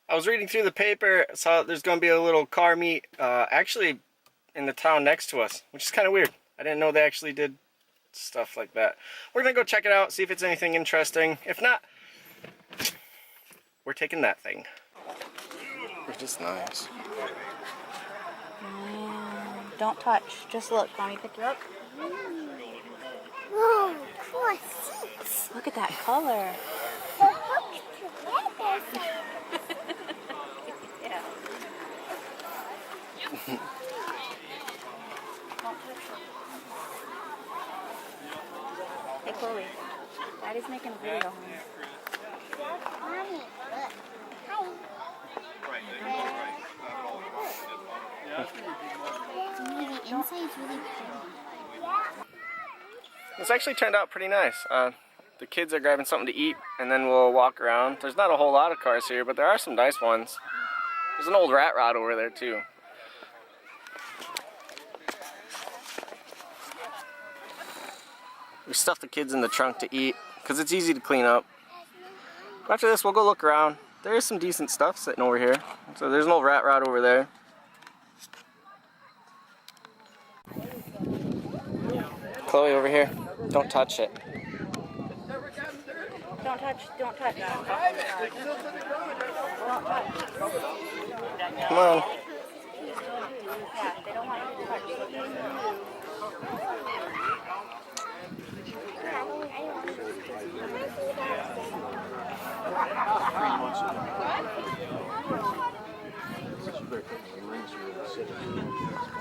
I was reading through the paper, saw there's going to be a little car meet, actually in the town next to us, which is kind of weird. I didn't know they actually did stuff like that. We're going to go check it out, see if it's anything interesting. If not, we're taking that thing. It's just nice. Don't touch, just look. Want me to pick you up? Whoa, cool seats. Look at that color. They're hooked together. Yeah. Don't touch it. Hey Chloe, Daddy's making a video. Mommy, look. The inside's really pretty. This actually turned out pretty nice. The kids are grabbing something to eat, and then we'll walk around. There's not a whole lot of cars here, but there are some nice ones. There's an old rat rod over there too. We stuffed the kids in the trunk to eat, because it's easy to clean up. After this, we'll go look around. There is some decent stuff sitting over here. So there's an old rat rod over there. Chloe, over here. Don't touch it. Don't touch, don't touch. Don't touch. Come on. Yeah, they don't want you to touch.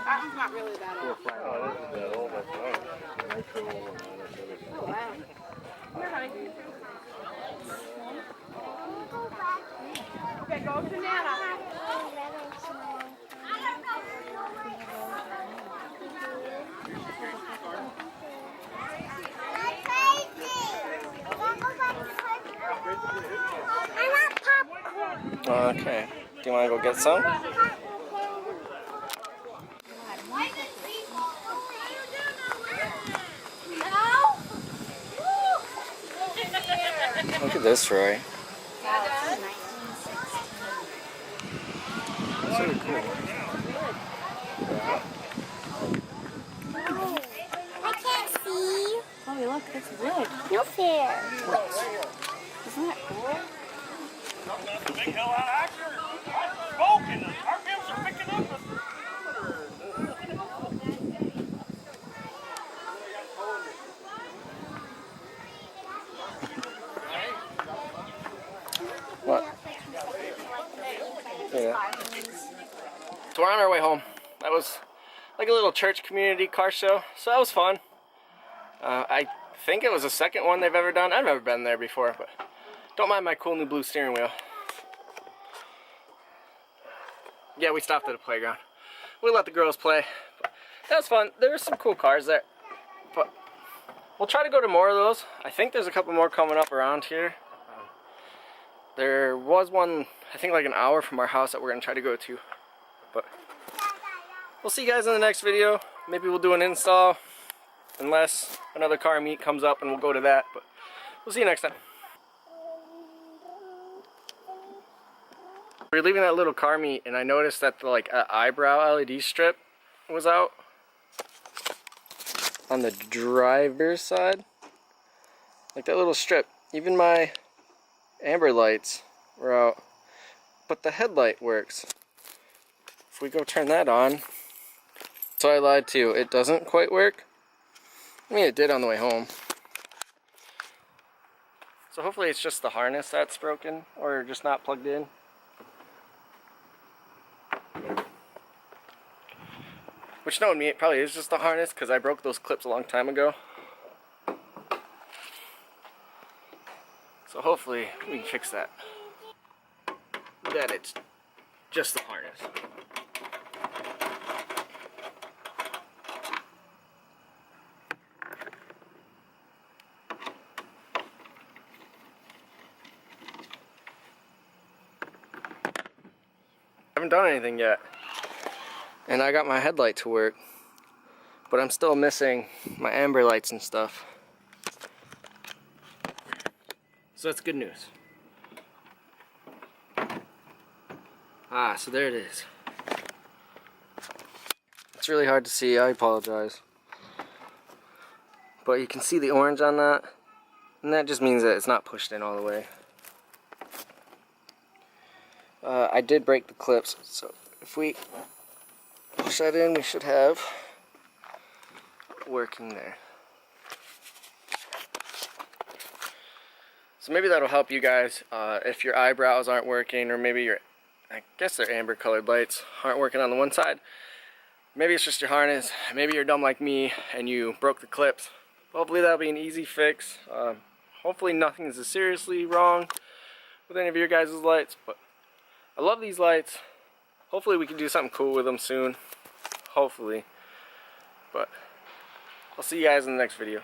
That one's not really that old. Oh, wow. Here, honey. Okay, go to Nana. I want popcorn. Okay. Do you want to go get some? Look at this, Roy. That's really cool. I can't see. Oh, look, it's wood. No fair. Isn't that cool? Big hell out of action. I'm smoking. Our bills are picking up. What? Yeah. So we're on our way home. That was like a little church community car show, so that was fun. I think it was the second one they've ever done. I've never been there before, but don't mind my cool new blue steering wheel. Yeah, we stopped at a playground. We let the girls play. But that was fun. There were some cool cars there, but we'll try to go to more of those. I think there's a couple more coming up around here. There was one, I think like an hour from our house that we're going to try to go to. But we'll see you guys in the next video. Maybe we'll do an install, unless another car meet comes up and we'll go to that. But we'll see you next time. We were leaving that little car meet and I noticed that the eyebrow LED strip was out on the driver's side. Like that little strip. Even my amber lights were out, but the headlight works. If we go turn that on, so I lied to you, it doesn't quite work. I mean, it did on the way home. So hopefully it's just the harness that's broken or just not plugged in. Which, knowing me, it probably is just the harness because I broke those clips a long time ago. So hopefully we can fix that. That it's just the harness. I haven't done anything yet. And I got my headlight to work, but I'm still missing my amber lights and stuff. So that's good news. Ah, so there it is. It's really hard to see, I apologize. But you can see the orange on that, and that just means that it's not pushed in all the way. I did break the clips, so if we push that in, we should have working there. So maybe that'll help you guys if your eyebrows aren't working, or maybe your, I guess they're amber colored lights, aren't working on the one side. Maybe it's just your harness, maybe you're dumb like me and you broke the clips. Hopefully that'll be an easy fix. Hopefully nothing's seriously wrong with any of your guys' lights, but I love these lights. Hopefully we can do something cool with them soon. Hopefully. But I'll see you guys in the next video.